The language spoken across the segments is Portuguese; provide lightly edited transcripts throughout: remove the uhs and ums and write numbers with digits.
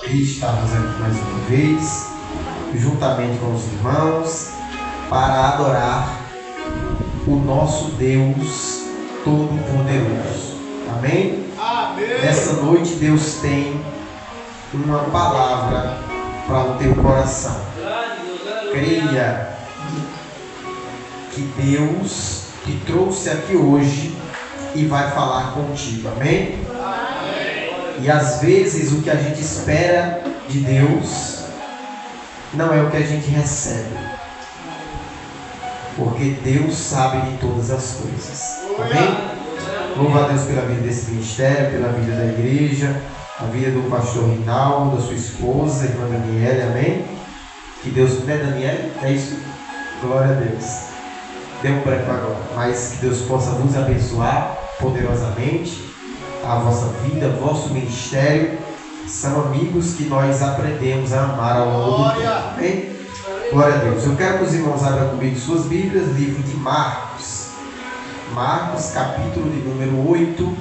Estamos aqui mais uma vez, juntamente com os irmãos, para adorar o nosso Deus Todo-Poderoso. Amém? Amém. Nessa noite Deus tem uma palavra para o teu coração. Creia que Deus te trouxe aqui hoje e vai falar contigo. Amém? E às vezes o que a gente espera de Deus não é o que a gente recebe. Porque Deus sabe de todas as coisas. Amém? Louva a Deus pela vida desse ministério, pela vida da igreja, a vida do pastor Rinaldo, da sua esposa, a irmã Daniela. Amém? Que Deus... Não é Daniela? É isso? Glória a Deus. Deu um branco agora. Mas que Deus possa nos abençoar poderosamente. A vossa vida, vosso ministério, são amigos que nós aprendemos a amar ao longo do tempo. Amém? Glória a Deus. Eu quero que os irmãos abram comigo suas Bíblias, livro de Marcos. Marcos, capítulo de número 8,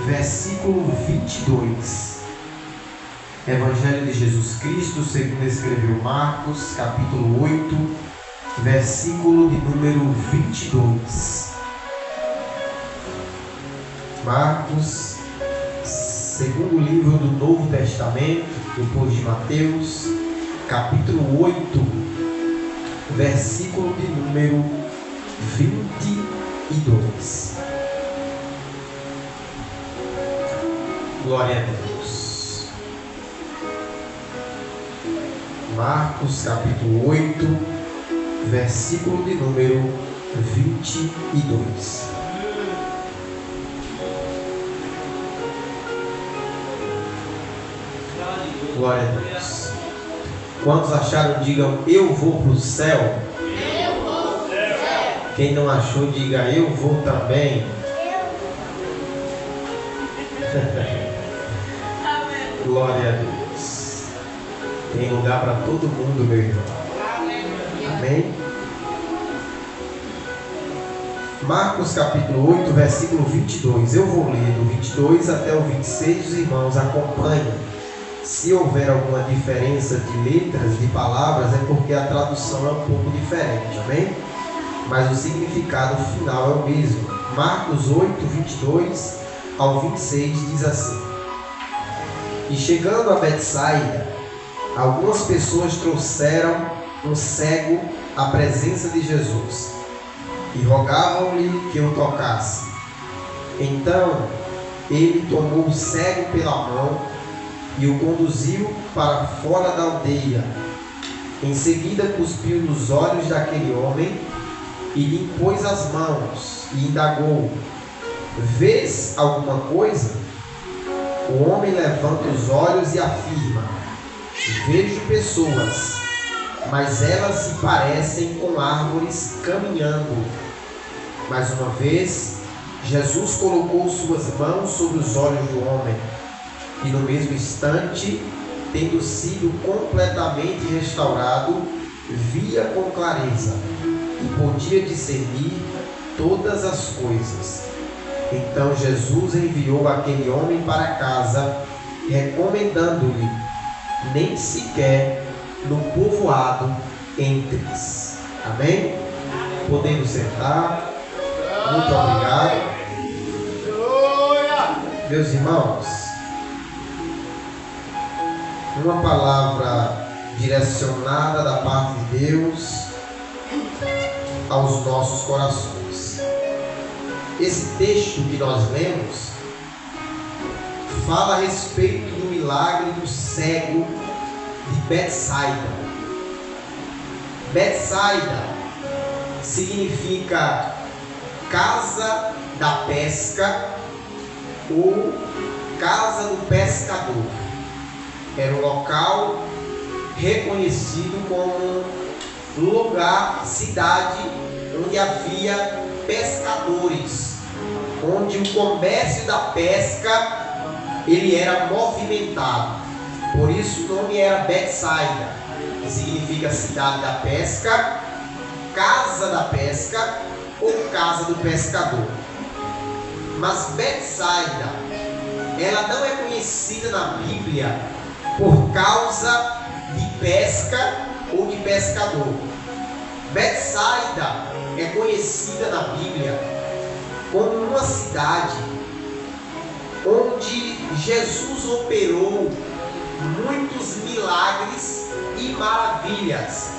versículo 22. Evangelho de Jesus Cristo, segundo escreveu Marcos, capítulo 8, versículo de número 22. Marcos, segundo livro do Novo Testamento, depois de Mateus, capítulo 8, versículo de número 22. Glória a Deus. Marcos, capítulo 8, versículo de número 22. Glória a Deus. Quantos acharam, digam, eu vou para o céu. Eu vou pro céu. Quem não achou, diga, eu vou também. Glória a Deus. Tem lugar para todo mundo, meu irmão. Amém? Marcos capítulo 8, versículo 22. Eu vou ler do 22 até o 26. Os irmãos acompanhem. Se houver alguma diferença de letras, de palavras, é porque a tradução é um pouco diferente, amém? Mas o significado final é o mesmo. Marcos 8, 22 ao 26 diz assim: E chegando a Betsaida, algumas pessoas trouxeram um cego à presença de Jesus e rogavam-lhe que o tocasse. Então ele tomou o cego pela mão e o conduziu para fora da aldeia. Em seguida cuspiu nos olhos daquele homem e lhe impôs as mãos e indagou: Vês alguma coisa? O homem levanta os olhos e afirma: Vejo pessoas, mas elas se parecem com árvores caminhando. Mais uma vez, Jesus colocou suas mãos sobre os olhos do homem. E no mesmo instante, tendo sido completamente restaurado, via com clareza e podia discernir todas as coisas. Então Jesus enviou aquele homem para casa, recomendando-lhe: nem sequer no povoado entres. Amém? Podemos sentar. Muito obrigado. Meus irmãos, uma palavra direcionada da parte de Deus aos nossos corações. Esse texto que nós lemos fala a respeito do milagre do cego de Betsaida. Betsaida significa casa da pesca ou casa do pescador. Era um local reconhecido como lugar, cidade, onde havia pescadores, onde o comércio da pesca ele era movimentado. Por isso o nome era Betsaida, que significa cidade da pesca, casa da pesca ou casa do pescador. Mas Betsaida, ela não é conhecida na Bíblia por causa de pesca ou de pescador. Betsaida é conhecida na Bíblia como uma cidade onde Jesus operou muitos milagres e maravilhas.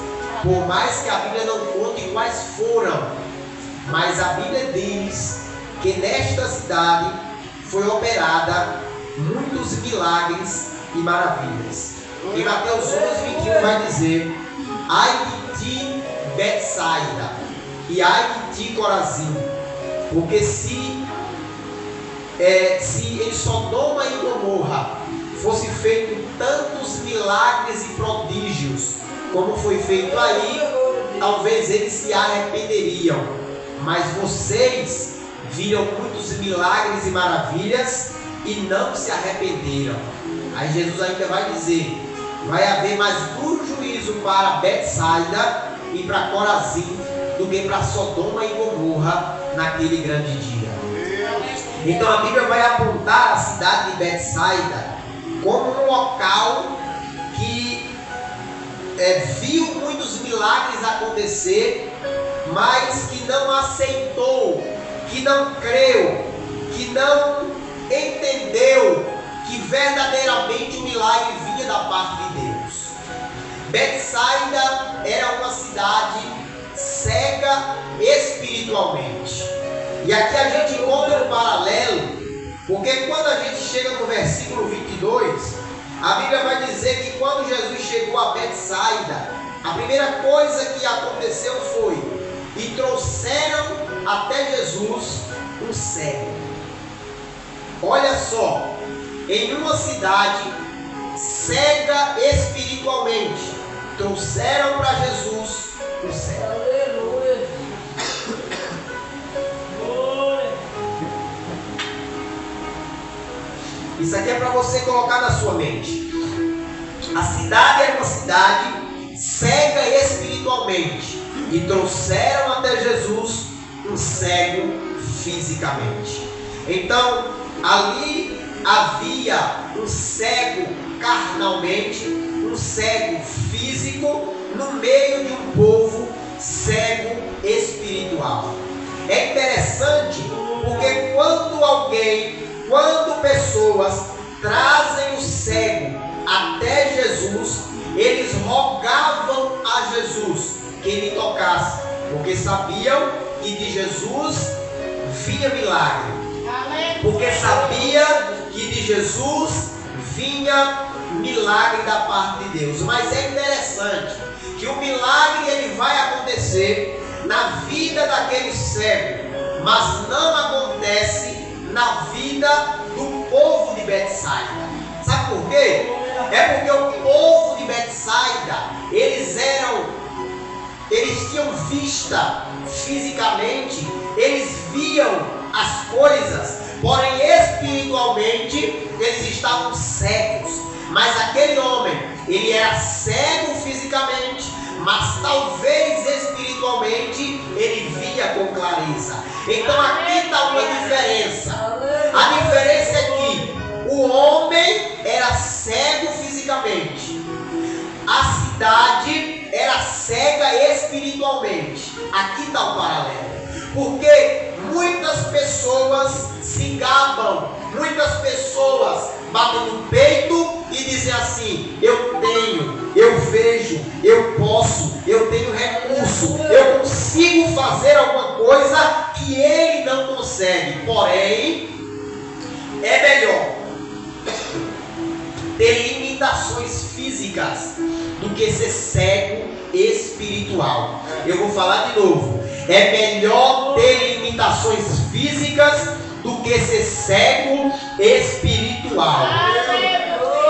Por mais que a Bíblia não conte quais foram, mas a Bíblia diz que nesta cidade foi operada muitos milagres e maravilhas. Em Mateus 11:21 vai dizer: ai de ti, Betsaida, e ai de ti, Corazim, porque se em Sodoma e Gomorra fosse feito tantos milagres e prodígios como foi feito aí, talvez eles se arrependeriam. Mas vocês viram muitos milagres e maravilhas e não se arrependeram. Aí Jesus ainda vai dizer: vai haver mais duro juízo para Betsaida e para Corazim do que para Sodoma e Gomorra naquele grande dia. Então a Bíblia vai apontar a cidade de Betsaida como um local que viu muitos milagres acontecer, mas que não aceitou, que não creu, que não entendeu que verdadeiramente o milagre vinha da parte de Deus. Betsaida era uma cidade cega espiritualmente. E aqui a gente encontra um paralelo, porque quando a gente chega no versículo 22, a Bíblia vai dizer que quando Jesus chegou a Betsaida, a primeira coisa que aconteceu foi: e trouxeram até Jesus um cego. Olha só, em uma cidade cega espiritualmente, trouxeram para Jesus um cego. Aleluia. Isso aqui é para você colocar na sua mente. A cidade era uma cidade cega espiritualmente e trouxeram até Jesus um cego fisicamente. Então, ali havia um cego carnalmente, um cego físico, no meio de um povo cego espiritual. É interessante porque quando pessoas trazem o cego até Jesus, eles rogavam a Jesus que ele tocasse, porque sabiam que de Jesus vinha milagre, porque sabia que de Jesus vinha milagre da parte de Deus. Mas é interessante que o milagre ele vai acontecer na vida daquele cego, mas não acontece na vida do povo de Betsaida. Sabe por quê? É porque o povo de Betsaida, eles tinham vista fisicamente, eles viam as coisas, porém espiritualmente eles estavam cegos. Mas aquele homem, ele era cego fisicamente, mas talvez espiritualmente ele via com clareza. Então aqui está uma diferença. A diferença é que o homem era cego fisicamente, a cidade era cega espiritualmente. Aqui está o paralelo. Porque muitas pessoas se gabam, muitas pessoas batem no peito e dizem assim: eu tenho, eu vejo, eu posso, eu tenho recurso, eu consigo fazer alguma coisa que ele não consegue. Porém, é melhor ter limitações físicas do que ser cego espiritual. Eu vou falar de novo. É melhor ter limitações físicas do que ser cego espiritual.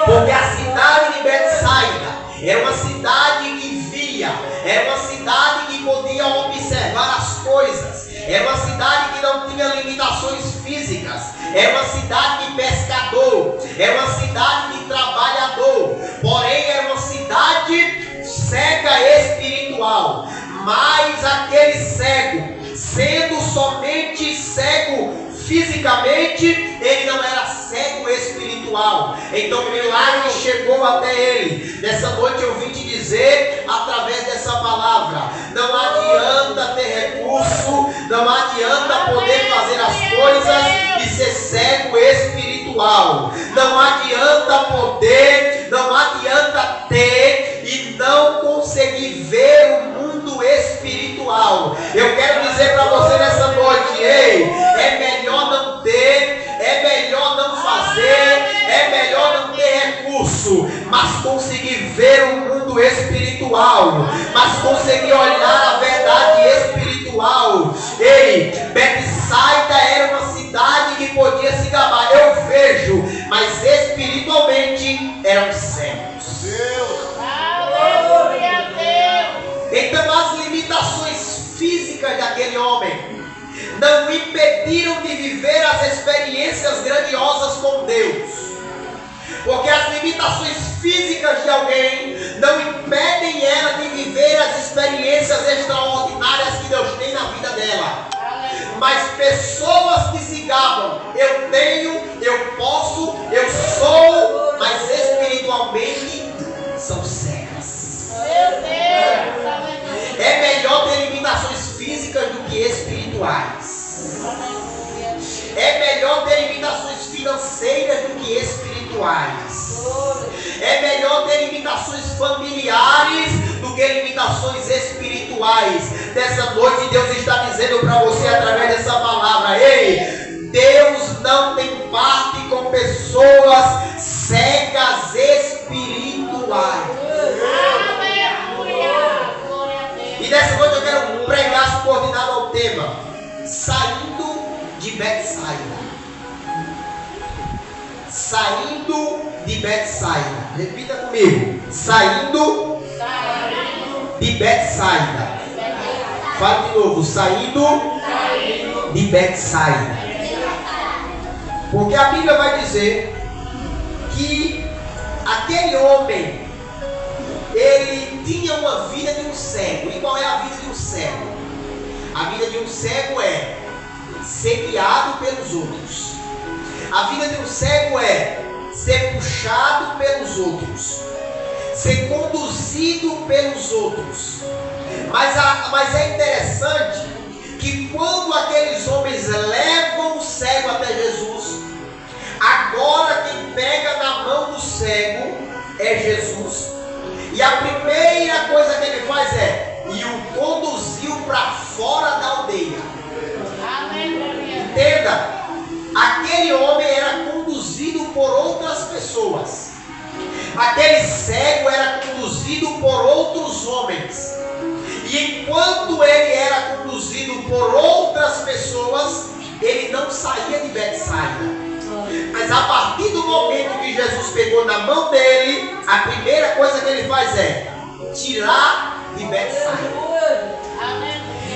Porque a cidade de Betsaida era uma cidade que via, era uma cidade que podia observar as coisas, era uma cidade que não tinha limitações físicas, era uma cidade de pescador, era uma cidade de trabalhador, porém era uma cidade cega espiritual. Mas aquele cego, sendo somente cego fisicamente, ele não era cego espiritual. espiritual. Então o milagre chegou até ele. Nessa noite eu vim te dizer, através dessa palavra, não adianta ter recurso, não adianta poder fazer as coisas e ser cego espiritual. Não adianta poder, não adianta ter e não conseguir ver o mundo espiritual. Eu quero dizer para você nessa noite, ei, é melhor não ter, é melhor não fazer, é melhor não ter recurso, mas conseguir ver o mundo espiritual, mas conseguir olhar a verdade espiritual. Ei, Betsaida era uma cidade que podia se gabar, eu vejo, mas espiritualmente eram cegos. Então as limitações físicas daquele homem não impediram de viver as experiências grandiosas com Deus. Porque as limitações físicas de alguém não impedem ela de viver as experiências extraordinárias que Deus tem na vida dela. Mas pessoas que se gabam, eu tenho, eu posso, eu sou, mas espiritualmente são cegas. É melhor ter limitações físicas do que espirituais. É melhor ter limitações financeiras do que espirituais. É melhor ter limitações familiares do que limitações espirituais. Nessa noite Deus está dizendo para você através dessa palavra, ei, Deus não tem parte com pessoas cegas espirituais. E nessa noite eu quero pregar subordinado ao tema saindo de Betsaida. Saindo de Betsaida. Repita comigo. Saindo de Betsaida. Fala de novo. Saindo de Betsaida. Porque a Bíblia vai dizer que aquele homem, ele tinha uma vida de um cego. E qual é a vida de um cego? A vida de um cego é ser guiado pelos outros. A vida de um cego é ser puxado pelos outros, ser conduzido pelos outros. Mas é interessante que quando aqueles homens levam o cego até Jesus, agora quem pega na mão do cego é Jesus. E a primeira coisa que ele faz é e o conduziu para fora da aldeia. Entenda, aquele homem era conduzido por outras pessoas. Aquele cego era conduzido por outros homens. E enquanto ele era conduzido por outras pessoas, ele não saía de Betsaida. Mas a partir do momento que Jesus pegou na mão dele, a primeira coisa que ele faz é tirar de Betsaida.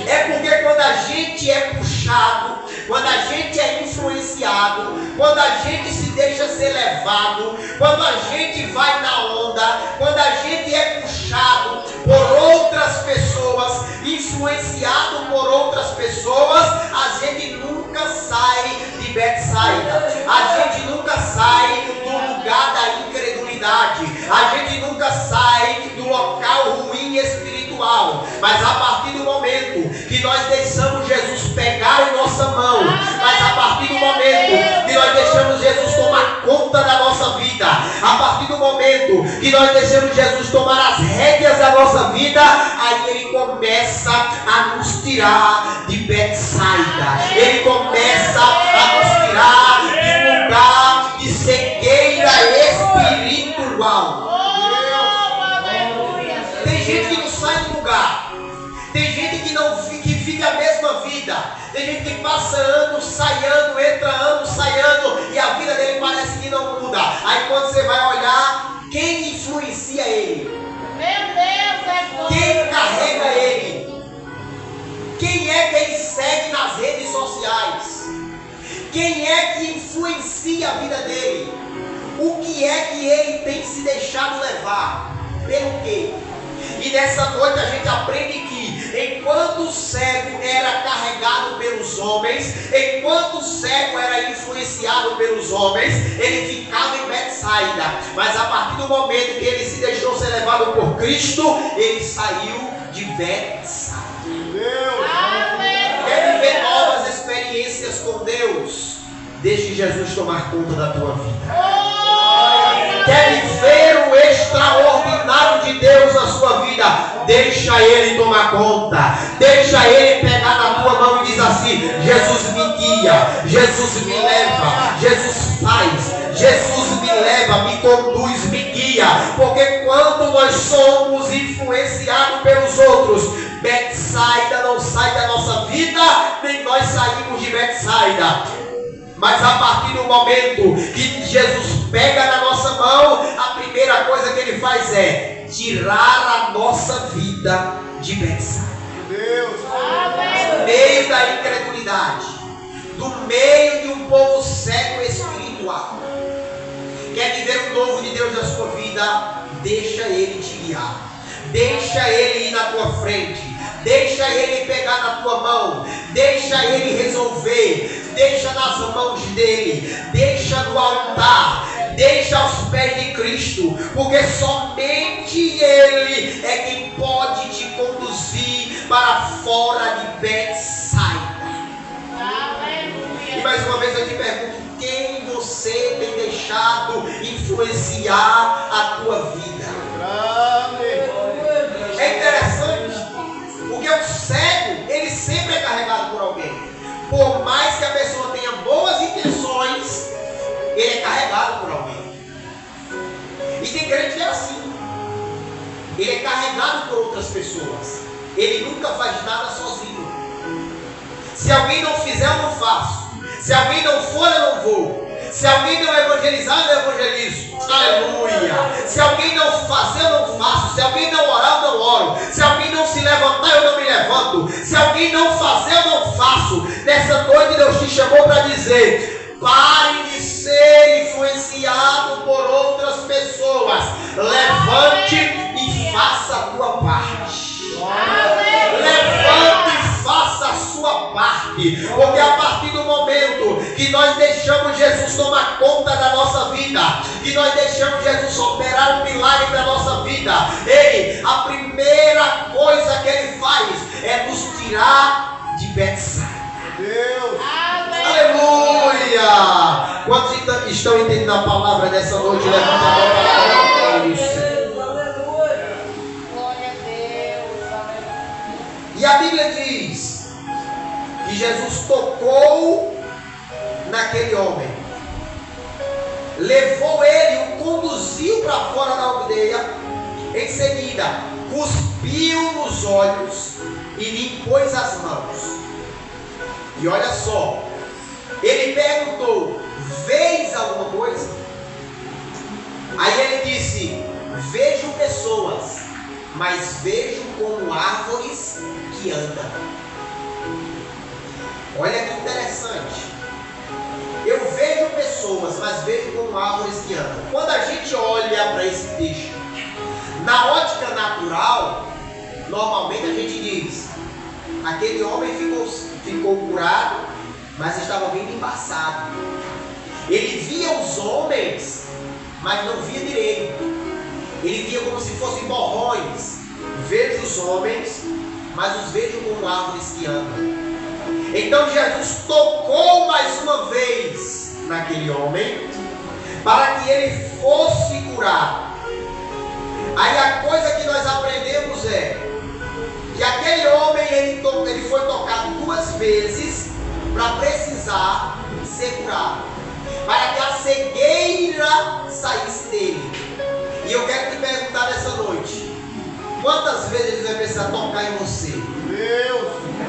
É porque quando a gente é puxado, quando a gente é influenciado, quando a gente se deixa ser levado, quando a gente vai na onda, quando a gente é puxado por outras pessoas, influenciado por outras pessoas, a gente nunca sai de Betsaida. A gente nunca sai do lugar da incredulidade. A gente nunca sai do local ruim espiritual. Mas a partir do momento que nós deixamos Jesus pegar em nossa mão, mas a partir do momento que nós deixamos Jesus tomar conta da nossa vida, a partir do momento que nós deixamos Jesus tomar as rédeas da nossa vida, aí ele começa a nos tirar de Betsaida. Ele começa a nos tirar de um lugar de cegueira espiritual. Tem gente que não sai do lugar. Tem gente que fica a mesma vida. Tem gente que passa ano, sai ano, entra ano, sai ano, e a vida dele parece que não muda. Aí quando você vai olhar, quem influencia ele? Meu Deus, Quem carrega ele? Quem é que ele segue nas redes sociais? Quem é que influencia a vida dele? O que é que ele tem se deixado levar? Pelo quê? E nessa noite a gente aprende que Enquanto o cego era carregado pelos homens, enquanto o cego era influenciado pelos homens, ele ficava em Betsaida. Mas a partir do momento que ele se deixou ser levado por Cristo, ele saiu de Betsaida. Quer viver novas experiências com Deus? Deixe Jesus tomar conta da tua vida. Quer viver o extraordinário de Deus na sua vida? Deixa Ele tomar conta. Deixa Ele pegar na tua mão e diz assim: Jesus me guia, Jesus me leva, Jesus faz, Jesus me leva, me conduz, me guia. Porque quando nós somos influenciados pelos outros, Betsaida não sai da nossa vida, nem nós saímos de Betsaida. Mas a partir do momento que Jesus pega na nossa mão, a primeira coisa que Ele faz é tirar a nossa vida de Betsaida. Do meio da incredulidade, do meio de um povo cego espiritual. Quer viver o novo de Deus na sua vida? Deixa Ele te guiar. Deixa Ele ir na tua frente. Deixa Ele pegar na tua mão. Deixa Ele resolver. Deixa nas mãos dele. Deixa no altar. Deixa aos pés de Cristo. Porque somente Ele é quem pode te conduzir para fora de Betsaida. E mais uma vez eu te pergunto: quem você tem deixado influenciar a tua vida? É interessante, porque o cego, ele sempre é carregado por alguém. Por mais que a pessoa tenha boas intenções, ele é carregado por alguém. E tem crente que é assim. Ele é carregado por outras pessoas. Ele nunca faz nada sozinho. Se alguém não fizer, eu não faço. Se alguém não for, eu não vou. Se alguém não evangelizar, eu evangelizo. Aleluia. Se alguém não fazer, eu não faço. Se alguém não orar, eu não oro. Se alguém não se levantar, eu não me levanto. Se alguém não fazer, eu não faço. Nessa noite Deus te chamou para dizer: pare de ser influenciado por outras pessoas. Levante e faça a tua parte. Levante e faça a sua parte. Porque a partir do momento que nós deixamos Jesus tomar conta da nossa vida, que nós deixamos Jesus operar um milagre na nossa vida, a primeira coisa que Ele faz é nos tirar de Betsaida. Deus. Aleluia. Quantos estão entendendo a palavra dessa noite? Levanta a mão para a isso. E a Bíblia diz que Jesus tocou naquele homem, levou ele, o conduziu para fora da aldeia, em seguida cuspiu nos olhos e lhe impôs as mãos. E olha só, ele perguntou: vês alguma coisa? Aí ele disse: vejo pessoas, mas vejo como árvores que andam. Olha que interessante. Eu vejo pessoas, mas vejo como árvores que andam. Quando a gente olha para esse texto, na ótica natural, normalmente a gente diz: aquele homem ficou curado, mas estava bem embaçado. Ele via os homens, mas não via direito. Ele via como se fossem borrões. Vejo os homens, mas os vejo como árvores que andam. Então Jesus tocou mais uma vez naquele homem, para que ele fosse curado. Aí a coisa que nós aprendemos é que aquele homem ele foi tocado 2 vezes para precisar ser curado, para que a cegueira saísse dele. E eu quero te perguntar nessa noite: quantas vezes ele vai precisar tocar em você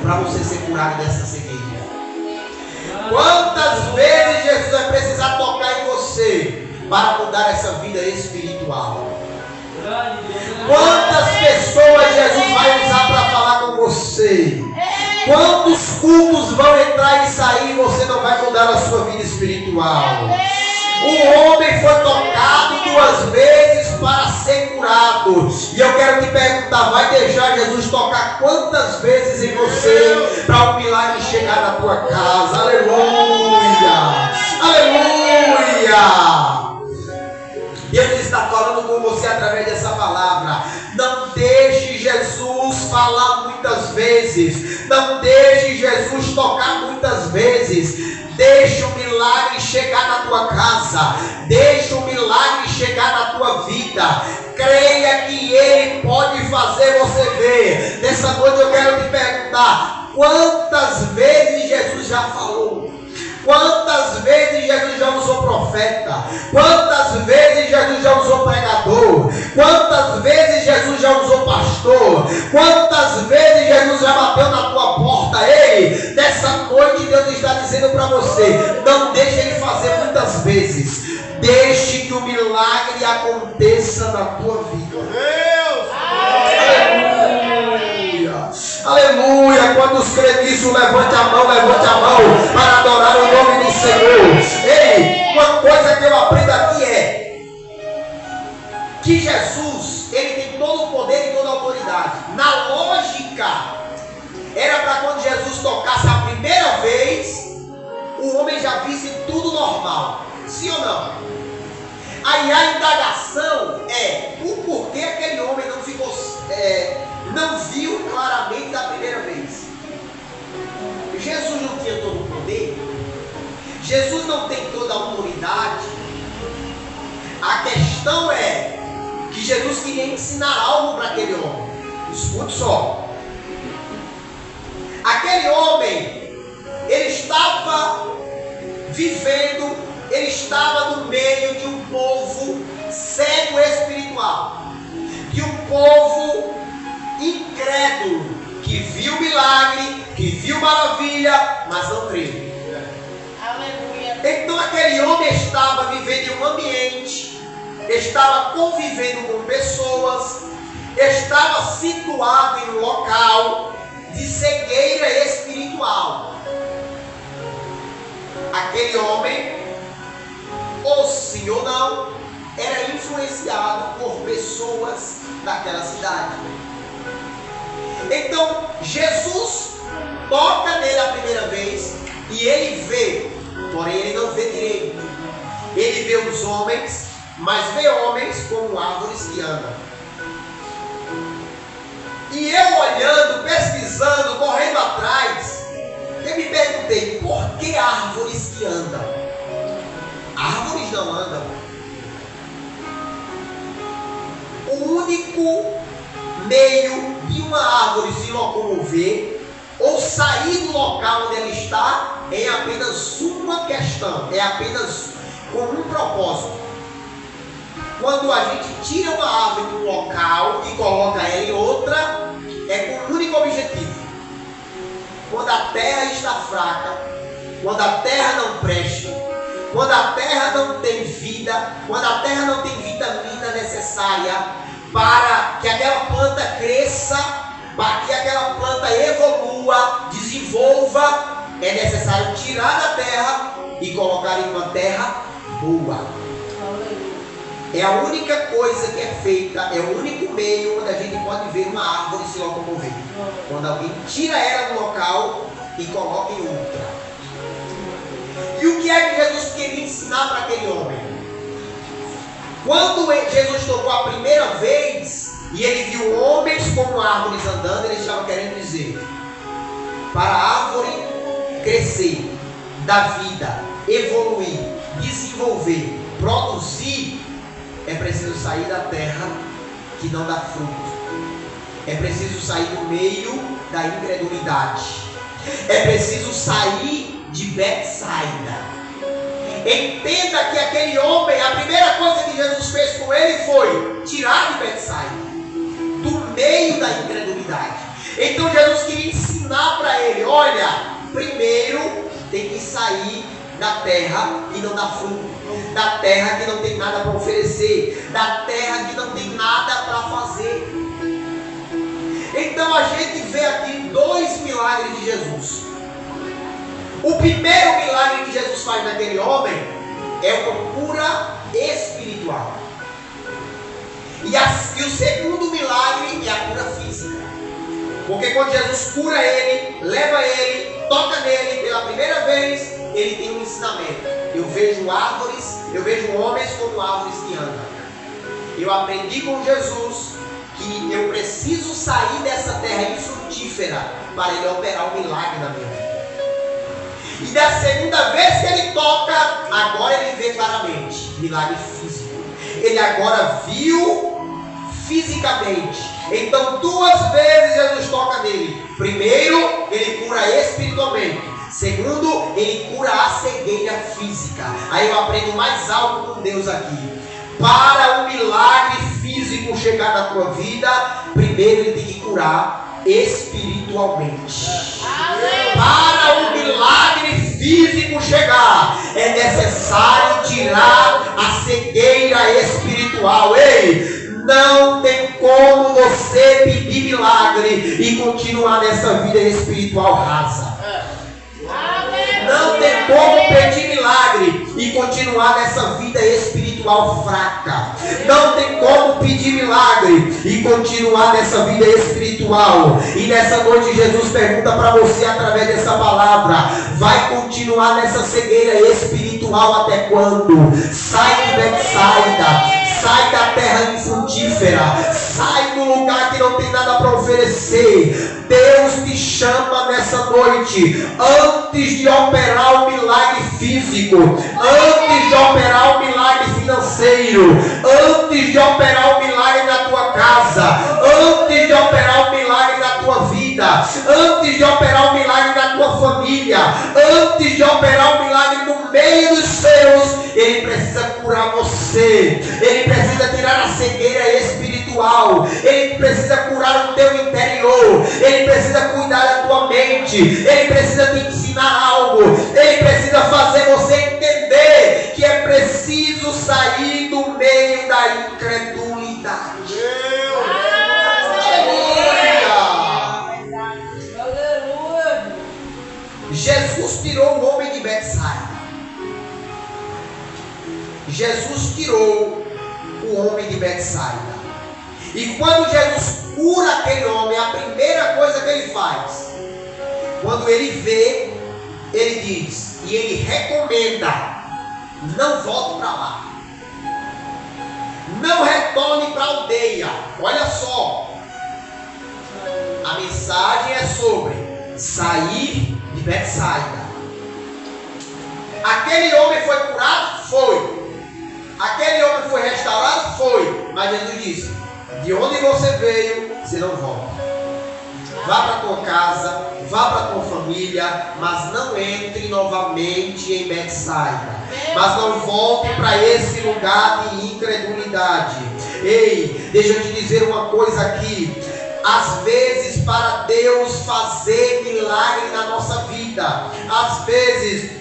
para você ser curado dessa cegueira? Quantas vezes Jesus vai precisar tocar em você para mudar essa vida espiritual? Quantas pessoas Jesus vai usar para falar com você? Quantos cultos vão entrar e sair e você não vai mudar a sua vida espiritual? O homem foi tocado 2 vezes para ser curado. pecador. E eu quero te perguntar, vai deixar Jesus tocar quantas vezes em você para um milagre chegar na tua casa? Aleluia! Aleluia! Deus está falando com você através dessa palavra. Não deixe Jesus falar muitas vezes. Não deixe Jesus tocar muitas vezes. Deixe o milagre chegar na tua casa. Deixe o milagre chegar na tua vida. Creia que Ele pode fazer você ver. Nessa noite eu quero te perguntar: quantas vezes Jesus já falou? Quantas vezes Jesus já usou profeta? Quantas vezes Jesus já usou pregador? Quantas vezes Jesus já usou pastor? Quantas vezes Jesus já bateu na tua porta? Ei, nessa noite Deus está dizendo para você: não deixe Ele fazer muitas vezes. Deixe que o milagre aconteça na tua vida. Deus! Aleluia! Aleluia! Quantos crê nisso, levante a mão para adorar o nome do Senhor. Ei, uma coisa que eu aprendo aqui é que Jesus, Ele tem todo o poder e toda a autoridade. Na lógica, era para quando Jesus tocasse a primeira vez, o homem já visse tudo normal. Sim ou não? Aí a indagação é o porquê aquele homem não ficou, não viu claramente da primeira vez. Jesus não tinha todo o poder. Jesus não tem toda a autoridade. A questão é que Jesus queria ensinar algo para aquele homem. Escute só. Aquele homem, ele estava vivendo, ele estava no meio de um povo cego espiritual, de um povo incrédulo, que viu milagre, que viu maravilha, mas não creu. Aleluia. Então aquele homem estava vivendo em um ambiente, estava convivendo com pessoas, estava situado em um local de cegueira espiritual. Aquele homem, ou sim ou não, era influenciado por pessoas daquela cidade. Então Jesus toca nele a primeira vez e ele vê, porém ele não vê direito. Ele vê os homens, mas vê homens como árvores que andam. E eu olhando, pesquisando, correndo atrás, eu me perguntei: por que árvores que andam? Árvores não andam. O único meio de uma árvore se locomover ou sair do local onde ela está é apenas uma questão, é apenas com um propósito. Quando a gente tira uma árvore de um local e coloca ela em outra, é com um único objetivo. Quando a terra está fraca, quando a terra não presta, quando a terra não tem vida, quando a terra não tem vitamina necessária para que aquela planta cresça, para que aquela planta evolua, desenvolva, é necessário tirar da terra e colocar em uma terra boa. É a única coisa que é feita, é o único meio onde a gente pode ver uma árvore se locomover. Quando alguém tira ela do local e coloca em outra. E o que é que Jesus queria ensinar para aquele homem? Quando Jesus tocou a primeira vez e ele viu homens como árvores andando, ele estava querendo dizer: para a árvore crescer, dar vida, evoluir, desenvolver, produzir, é preciso sair da terra que não dá fruto. É preciso sair do meio da incredulidade. É preciso sair de Betsaida. Entenda que aquele homem, a primeira coisa que Jesus fez com ele foi tirar de Betsaida, do meio da incredulidade. Então Jesus queria ensinar para ele: olha, primeiro tem que sair da terra que não dá fruto, da terra que não tem nada para oferecer, da terra que não tem nada para fazer. Então a gente vê aqui dois milagres de Jesus. O primeiro milagre que Jesus faz naquele homem é uma cura espiritual. E o segundo milagre é a cura física. Porque quando Jesus cura ele, leva ele, toca nele pela primeira vez, ele tem um ensinamento. Eu vejo árvores, eu vejo homens como árvores que andam. Eu aprendi com Jesus que eu preciso sair dessa terra infrutífera para ele operar um milagre na minha vida. E da segunda vez que ele toca, agora ele vê claramente. Milagre físico. Ele agora viu fisicamente. Então 2 vezes Jesus toca nele. Primeiro, ele cura espiritualmente. Segundo, ele cura a cegueira física. Aí eu aprendo mais algo com Deus aqui. Para o milagre físico chegar na tua vida, primeiro ele tem que curar espiritualmente. Para o milagre físico chegar, é necessário tirar a cegueira espiritual. Ei! Não tem como você pedir milagre e continuar nessa vida espiritual rasa. Não tem como pedir milagre e continuar nessa vida espiritual fraca. Não tem como pedir milagre e continuar nessa vida espiritual. E nessa noite Jesus pergunta para você através dessa palavra: vai continuar nessa cegueira espiritual até quando? Sai de Betsaida. Sai da terra infrutífera. Sai do lugar que não tem nada para oferecer. Deus te chama nessa noite. Antes de operar o milagre físico, antes de operar o milagre financeiro, antes de operar o milagre na tua casa, antes de operar o milagre na tua vida, antes de operar o milagre na tua família, antes de operar o milagre no meio dos seus, ele precisa curar você. Ele precisa tirar a cegueira espiritual. Ele precisa curar o teu interior. Ele precisa cuidar da tua mente. Ele precisa te ensinar algo. Ele precisa fazer você entender que é preciso sair do meio da incredulidade. Aleluia! Jesus tirou o homem de Betsaida. Jesus tirou o homem de Betsaida. E quando Jesus cura aquele homem, a primeira coisa que ele faz, quando ele vê, ele diz, e ele recomenda: não volte para lá, não retorne para a aldeia. Olha só, a mensagem é sobre sair de Betsaida. Aquele homem foi curado? Foi. Aquele homem foi restaurado? Foi. Mas Jesus disse: de onde você veio, você não volta. Vá para a tua casa, vá para a tua família, mas não entre novamente em Betsaida. Mas não volte para esse lugar de incredulidade. Ei, deixa eu te dizer uma coisa aqui. Às vezes, para Deus fazer milagre na nossa vida, às vezes,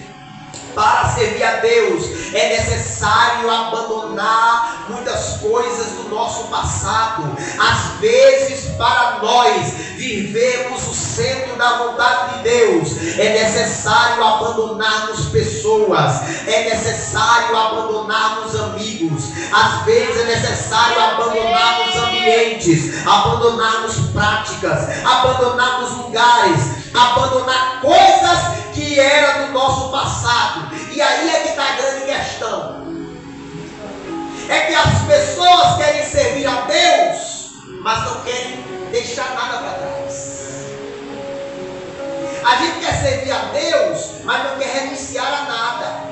para servir a Deus, é necessário abandonar muitas coisas do nosso passado. Às vezes, para nós vivermos o centro da vontade de Deus, é necessário abandonarmos pessoas, é necessário abandonarmos amigos, às vezes é necessário abandonarmos ambientes, abandonarmos práticas, abandonarmos lugares, abandonar coisas que era do nosso passado. E aí é que está a grande questão. É que as pessoas querem servir a Deus, mas não querem deixar nada para trás. A gente quer servir a Deus, mas não quer renunciar a nada.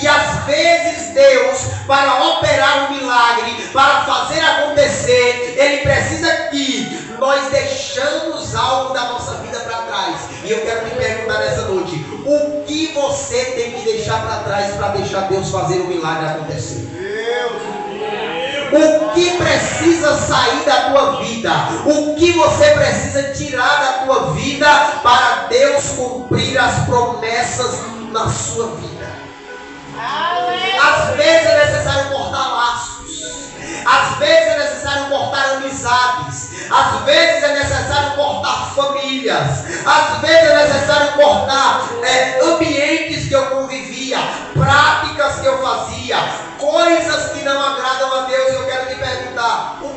E às vezes Deus, para operar um milagre, para fazer acontecer, Ele precisa que nós deixamos algo da nossa vida para trás. E eu quero te perguntar nessa noite: o que você tem que deixar para trás para deixar Deus fazer o milagre acontecer? O que precisa sair da tua vida? O que você precisa tirar da tua vida para Deus cumprir as promessas na sua vida? Às vezes é necessário cortar laços. Às vezes é necessário cortar amizades. Às vezes é necessário cortar famílias. Às vezes é necessário cortar ambientes que eu convivia, práticas que eu fazia, coisas que não agradam a Deus. E eu quero te perguntar: o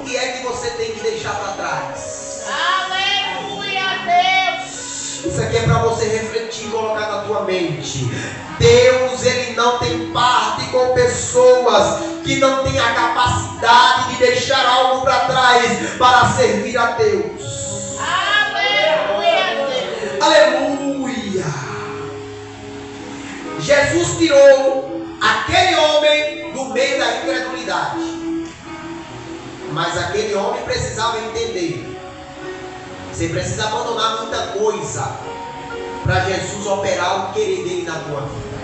você tem que deixar para trás? Aleluia, Deus. Isso aqui é para você refletir e colocar na tua mente. Deus, Ele não tem parte com pessoas que não têm a capacidade de deixar algo para trás para servir a Deus. Aleluia, Deus. Aleluia. Jesus tirou aquele homem do meio da incredulidade. Mas aquele homem precisava entender. Você precisa abandonar muita coisa para Jesus operar o querer dele na tua vida.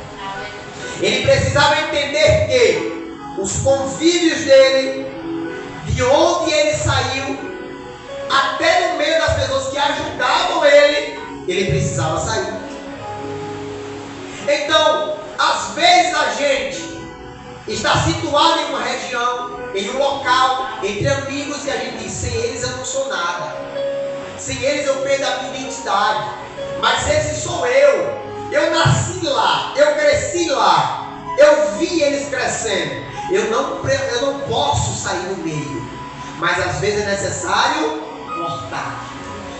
Ele precisava entender que os convívios dele, de onde ele saiu, até no meio das pessoas que ajudavam ele precisava sair. Então, às vezes a gente está situado em uma região, em um local, entre amigos, e a gente diz: sem eles eu não sou nada, sem eles eu perdo a minha identidade, mas esse sou eu nasci lá, eu cresci lá, eu vi eles crescendo, eu não posso sair do meio, mas às vezes é necessário cortar,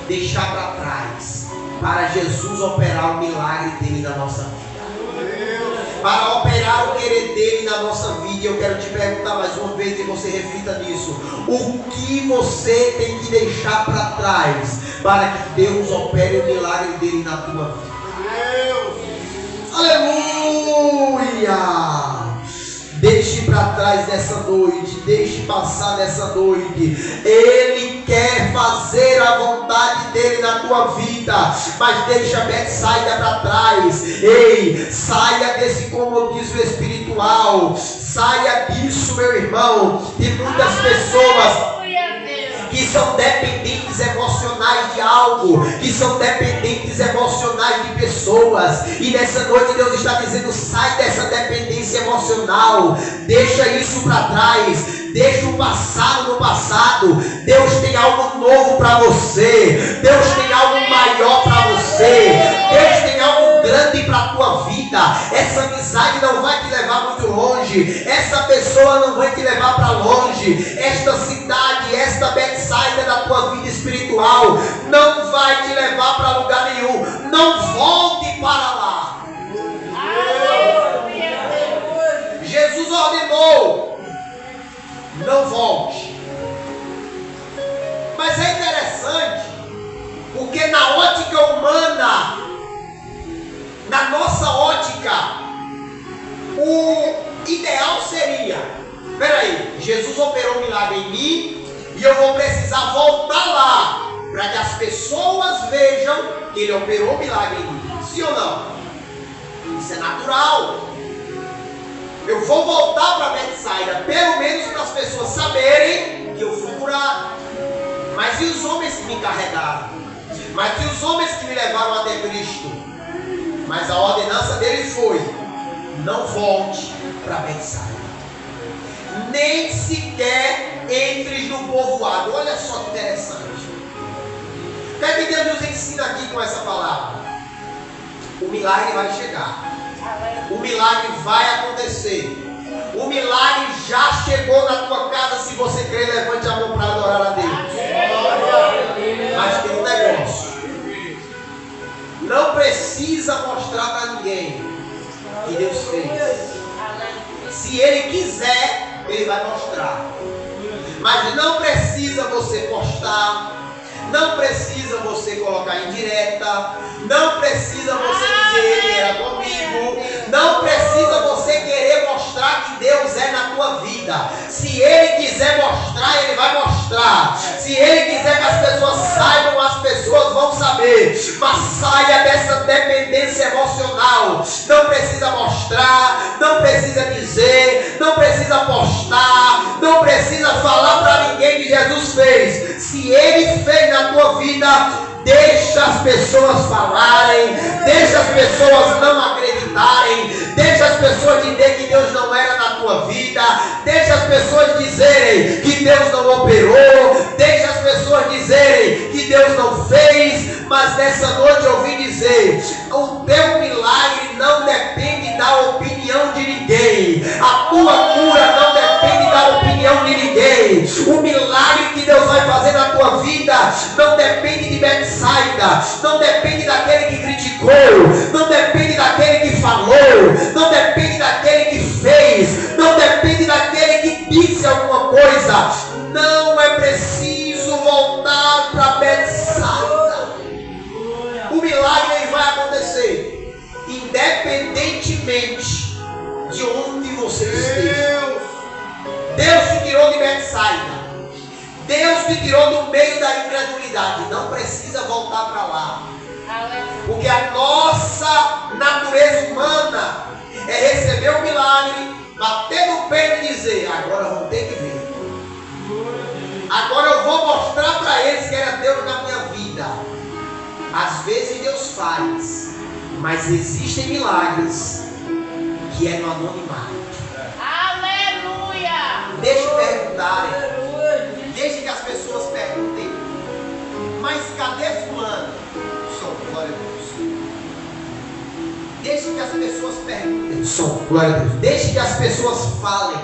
deixar para trás, para Jesus operar o milagre dele na nossa vida. Para operar o querer dele na nossa vida. Eu quero te perguntar mais uma vez, e você reflita nisso: o que você tem que deixar para trás para que Deus opere o milagre dele na tua vida? Aleluia! Deixe para trás nessa noite, deixe passar nessa noite. Ele quer fazer a vontade dele na tua vida, mas deixa Betsaida para trás. Ei, saia desse comodismo espiritual, saia disso, meu irmão. Tem muitas pessoas que são dependentes emocionais de algo, que são dependentes emocionais de pessoas, e nessa noite Deus está dizendo: sai dessa dependência emocional, deixa isso para trás, deixa o passado no passado. Deus tem algo novo para você, Deus tem algo maior para você, Deus tem algo grande para a tua vida. Essa amizade não vai te levar muito longe, essa pessoa não vai te levar para longe, esta cidade, esta Betsaida da tua vida espiritual não vai te levar para lugar nenhum. Não volte para lá. Jesus ordenou: não volte. Mas é interessante, porque na ótica humana, na nossa ótica, o ideal seria: peraí, Jesus operou um milagre em mim e eu vou precisar voltar lá para que as pessoas vejam que ele operou um milagre em mim. Sim ou não? Isso é natural. Eu vou voltar para Betsaida, pelo menos para as pessoas saberem que eu fui curado. Mas e os homens que me carregaram? Mas e os homens que me levaram até Cristo? Mas a ordenança dele foi: não volte para Betsaida, nem sequer entres no povoado. Olha só que interessante. O que é que Deus nos ensina aqui com essa palavra? O milagre vai chegar, o milagre vai acontecer, o milagre já chegou na tua casa. Se você crê, levante a mão para adorar a Deus. Mas tem um negócio: não precisa mostrar para ninguém que Deus fez. Se Ele quiser, Ele vai mostrar. Mas não precisa você postar, não precisa você colocar em direta, não precisa você dizer: ele era comigo, não precisa você querer mostrar que Deus é na tua vida. Se Ele quiser mostrar, Ele vai mostrar. Se Ele quiser que as pessoas saibam, as pessoas vão saber. Mas saia dessa dependência emocional. Não precisa mostrar, não precisa dizer, não precisa postar, não precisa falar para ninguém que Jesus fez. Se Ele fez na tua vida, deixa as pessoas falarem, deixa as pessoas não acreditarem, deixa as pessoas dizer que Deus não era na tua vida, deixa as pessoas dizerem que Deus não operou, deixa as pessoas dizerem que Deus não fez. Mas nessa noite eu vim dizer: o teu milagre não depende da opinião de ninguém, a tua cura não depende da opinião de ninguém. O milagre que Deus vai Betsaida, não depende daquele que criticou, não depende daquele que falou, não depende daquele que fez, não depende daquele que disse alguma coisa. Não é preciso voltar para Betsaida. O milagre vai acontecer, independentemente de onde você esteja. Deus te tirou de Betsaida. Deus te tirou do meio da incredulidade. Não precisa voltar para lá. Porque a nossa natureza humana é receber o milagre, bater no peito e dizer: agora vão ter que ver. Agora eu vou mostrar para eles que era Deus na minha vida. Às vezes Deus faz, mas existem milagres que é no anonimato. Aleluia! Deixe perguntarem. Deixe que as pessoas perguntem: mas cadê fulano? Som, glória a Deus. Deixe que as pessoas perguntem. Som, glória a Deus. Deixe que as pessoas falem.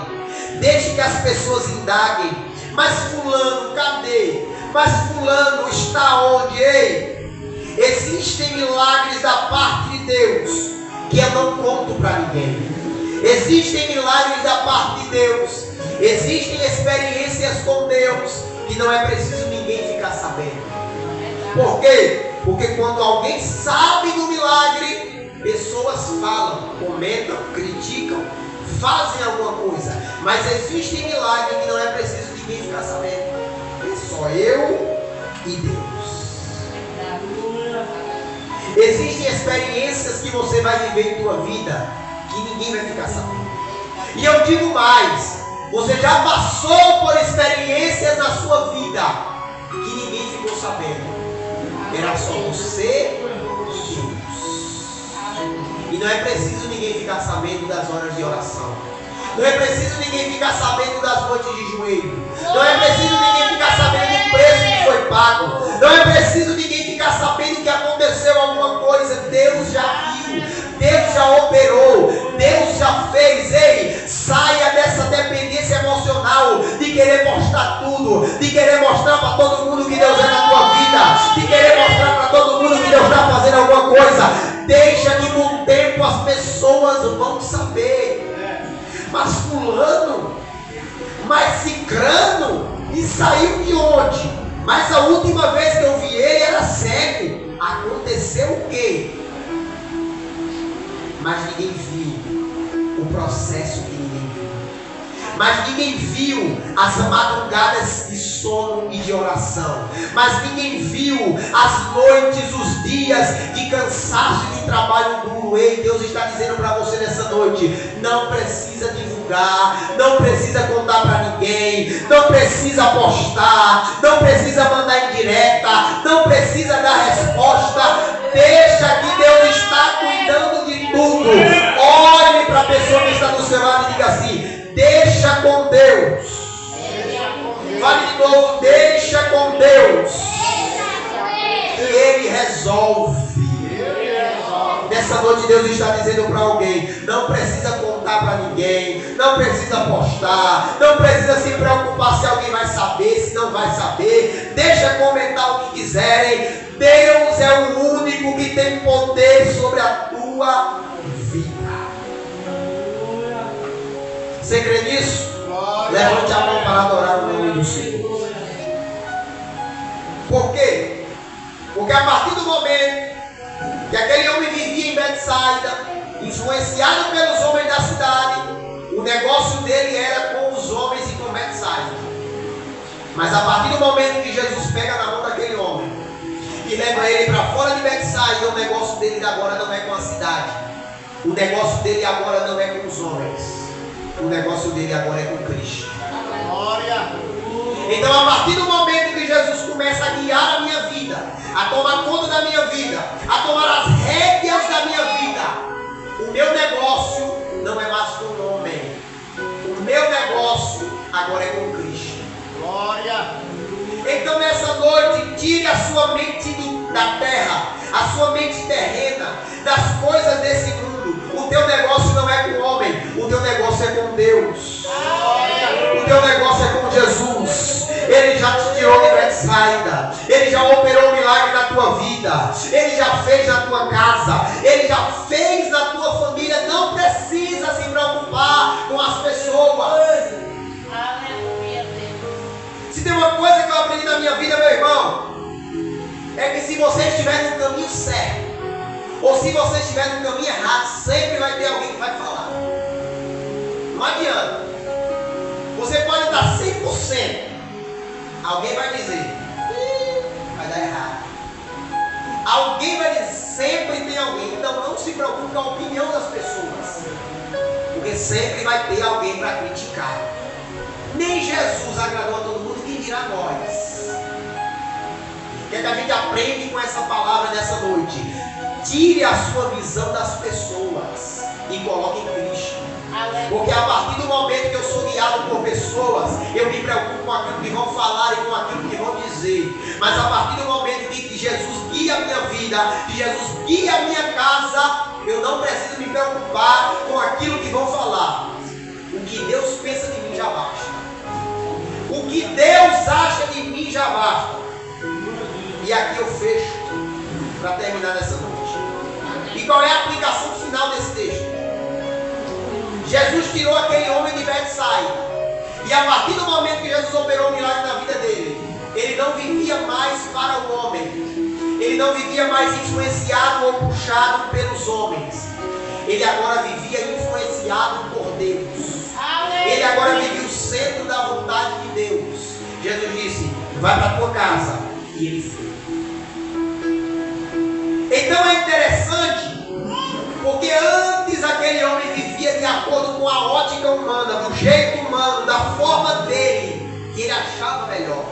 Deixe que as pessoas indaguem. Mas fulano, cadê? Mas fulano está onde? Ei! Existem milagres da parte de Deus que eu não conto para ninguém. Existem milagres da parte de Deus. Existem experiências com Deus que não é preciso ninguém ficar sabendo. Por quê? Porque quando alguém sabe do milagre, pessoas falam, comentam, criticam, fazem alguma coisa. Mas existem milagres que não é preciso ninguém ficar sabendo. É só eu e Deus. Existem experiências que você vai viver em tua vida que ninguém vai ficar sabendo. E eu digo mais: você já passou por experiências na sua vida que ninguém ficou sabendo. Era só você e Deus. E não é preciso ninguém ficar sabendo das horas de oração. Não é preciso ninguém ficar sabendo das noites de joelho. Não é preciso ninguém ficar sabendo do preço que foi pago. Não é preciso ninguém ficar sabendo que aconteceu alguma coisa. Deus já viu. Deus já operou. Deus já fez. Ei, saia dessa dependência emocional de querer mostrar tudo, de querer mostrar para todo mundo que Deus é na tua vida, de querer mostrar para todo mundo que Deus está fazendo alguma coisa. Deixa que com o tempo as pessoas vão saber. Mas fulano, mas cicrano, e saiu de onde? Mas a última vez que eu vi ele era cego. Aconteceu o quê? Mas ninguém viu o processo que ninguém viu. Mas ninguém viu as madrugadas de sono e de oração. Mas ninguém viu as noites, os dias de cansaço e de trabalho duro. Ei, Deus está dizendo para você nessa noite: não precisa divulgar, não precisa contar para ninguém, não precisa postar, não precisa mandar indireta, não precisa dar resposta. Deixa que Deus está cuidando de tudo. Olhe para a pessoa que está do seu lado e diga assim: deixa com Deus. Fale de novo: deixa com Deus. E Ele resolve. Nessa noite Deus está dizendo para alguém: não precisa contar para ninguém, não precisa postar, não precisa se preocupar se alguém vai saber, se não vai saber. Deixa comentar o que quiserem. Deus é o único que tem poder sobre a tua vida. Você crê nisso? Levante a mão para adorar o nome do Senhor. Por quê? Porque a partir do momento que aquele homem vivia em Betsaida, influenciado pelos homens da cidade, o negócio dele era com os homens e com Betsaida. Mas a partir do momento que Jesus pega na mão daquele homem e leva ele para fora de Betsaida, o negócio dele agora não é com a cidade. O negócio dele agora não é com os homens. O negócio dele agora é com Cristo. Glória. Então, a partir do momento que Jesus começa a guiar a minha vida, a tomar conta da minha vida, a tomar as rédeas da minha vida, o meu negócio não é mais com o homem. O meu negócio agora é com Cristo. Glória. Então, nessa noite, tire a sua mente da terra, a sua mente terrena, das coisas desse mundo. O teu negócio não é com o homem, o teu negócio é com Deus. O teu negócio é com Jesus. Ele já te tirou de Betsaida, Ele já operou um milagre na tua vida. Ele já fez na tua casa. Ele já fez na tua família. Não precisa se preocupar com as pessoas. Se tem uma coisa que eu aprendi na minha vida, meu irmão, é que se você estiver no caminho certo, ou se você estiver no caminho errado, sempre vai ter alguém que vai falar. Não adianta. Você pode estar 100%. Alguém vai dizer, vai dar errado. Alguém vai dizer, sempre tem alguém. Então não se preocupe com a opinião das pessoas, porque sempre vai ter alguém para criticar. Nem Jesus agradou a todo mundo, quem dirá nós? O que é que a gente aprende com essa palavra nessa noite? Tire a sua visão das pessoas e coloque em Cristo. Porque a partir do momento que eu sou guiado por pessoas, eu me preocupo com aquilo que vão falar e com aquilo que vão dizer. Mas a partir do momento que Jesus guia a minha vida, que Jesus guia a minha casa, eu não preciso me preocupar com aquilo que vão falar. O que Deus pensa de mim já basta. O que Deus acha de mim já basta. E aqui eu fecho para terminar nessa noite. E qual é a aplicação final desse texto? Jesus tirou aquele homem de Betsaida. E a partir do momento que Jesus operou um milagre na vida dele, ele não vivia mais para o homem. Ele não vivia mais influenciado ou puxado pelos homens. Ele agora vivia influenciado por Deus. Ele agora vivia o centro da vontade de Deus. Jesus disse, vai para a tua casa. E ele foi. Então é interessante, porque antes aquele homem vivia de acordo com a ótica humana, do jeito humano, da forma dele, que ele achava melhor.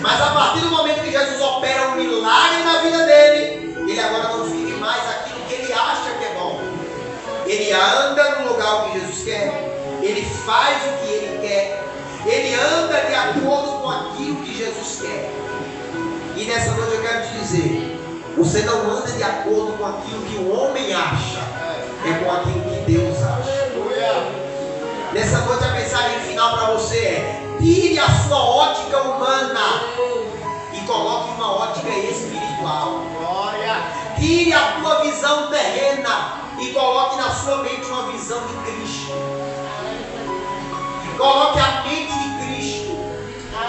Mas a partir do momento que Jesus opera um milagre na vida dele, ele agora não vive mais aquilo que ele acha que é bom. Ele anda no lugar que Jesus quer, ele faz o que ele quer, ele anda de acordo com aquilo que Jesus quer. E nessa noite eu quero te dizer, você não anda de acordo com aquilo que o homem acha, é com aquilo que Deus acha. Nessa noite a mensagem final para você é: tire a sua ótica humana e coloque uma ótica espiritual. Tire a tua visão terrena e coloque na sua mente uma visão de Cristo. Coloque a mente de Cristo.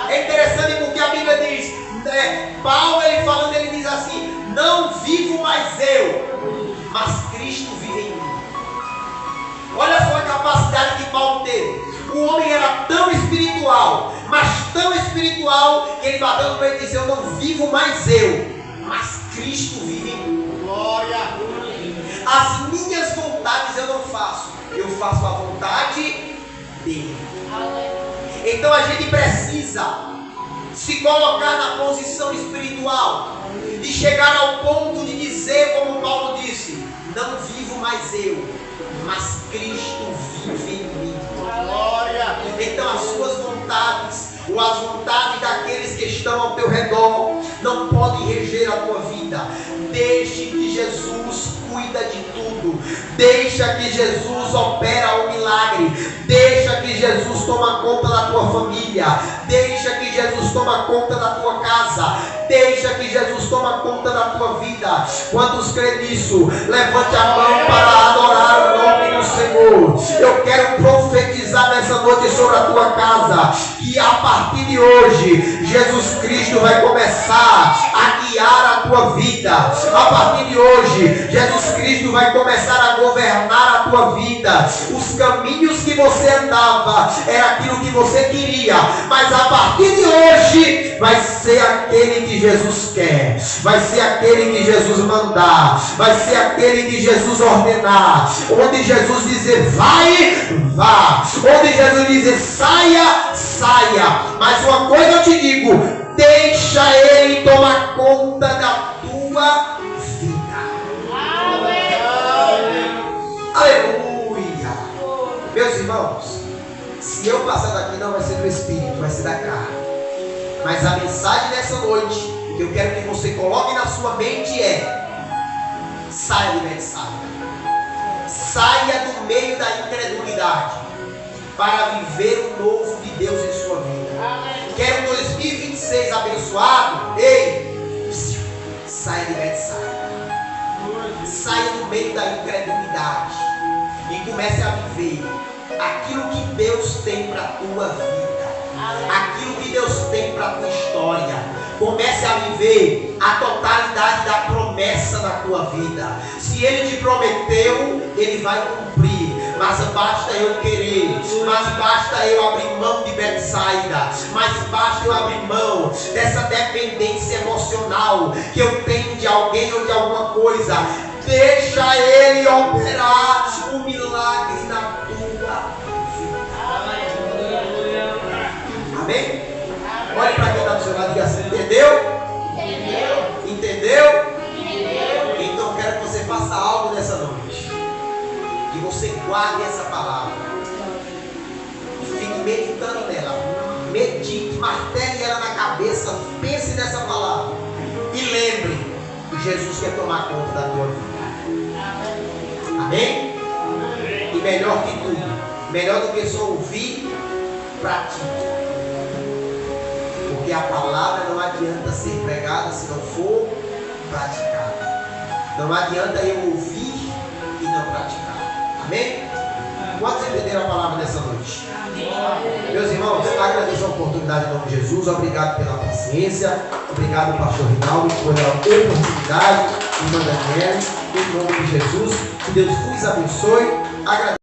É interessante porque a Bíblia diz, Paulo ele falando, ele diz assim: não vivo mais eu, mas Cristo vive em mim. Olha só a capacidade que Paulo teve. O homem era tão espiritual, mas tão espiritual, que ele bateu no peito e disse: eu não vivo mais eu, mas Cristo vive em mim. Glória! As minhas vontades eu não faço, eu faço a vontade dele. Então a gente precisa se colocar na posição espiritual, de chegar ao ponto de dizer, como Paulo disse: não vivo mais eu, mas Cristo vive em mim. Glória! Então as suas vontades, ou as vontades daqueles que estão ao teu redor, não podem reger a tua vida. Deixe que Jesus cuida de tudo. Deixa que Jesus opera o milagre. Deixa que Jesus toma conta da tua família. Deixa que Jesus toma conta da tua casa. Deixa que Jesus toma conta da tua vida. Quantos creem nisso? Levante a mão para adorar o nome do Senhor. Eu quero profetizar nessa noite sobre a tua casa, que a partir de hoje Jesus Cristo vai começar a guiar a tua vida. A partir de hoje Jesus Cristo vai começar a governar a tua vida. Os caminhos que você andava era aquilo que você queria, mas a partir de hoje vai ser aquele que Jesus quer, vai ser aquele que Jesus mandar, vai ser aquele que Jesus ordenar. Onde Jesus dizer vai, vá. Onde Jesus dizer saia, saia. Mas uma coisa eu te digo: deixa ele tomar conta da tua vida. Aleluia. Meus irmãos, se eu passar daqui, não vai ser do Espírito, vai ser da carne. Mas a mensagem dessa noite que eu quero que você coloque na sua mente é: saia de Betsaida. Saia do meio da incredulidade para viver o novo de Deus em sua vida. Quero um 2026 abençoado? Ei, aquilo que Deus tem para a tua vida, aquilo que Deus tem para a tua história. Comece a viver a totalidade da promessa na tua vida. Se Ele te prometeu, Ele vai cumprir. Mas basta eu querer, mas basta eu abrir mão de Betsaida, mas basta eu abrir mão dessa dependência emocional que eu tenho de alguém ou de alguma coisa. Deixa Ele operar o milagre na tua vida. Amém? Olhe para quem está do seu lado e diga assim: entendeu? Entendeu? Então eu quero que você faça algo nessa noite. Que você guarde essa palavra. Fique meditando nela. Medite, martele ela na cabeça. Pense nessa palavra. E lembre que Jesus quer tomar conta da tua vida. Amém? E melhor que tudo, melhor do que só ouvir, pratique. Porque a palavra não adianta ser pregada se não for praticada. Não adianta eu ouvir e não praticar. Amém? Quantos entenderam a palavra nessa noite? Amém. Meus irmãos, agradeço a oportunidade em nome de Jesus. Obrigado pela paciência. Obrigado, pastor Rinaldo, pela oportunidade. Irmã Daniela, em nome de Jesus. Que Deus vos abençoe. Agradeço.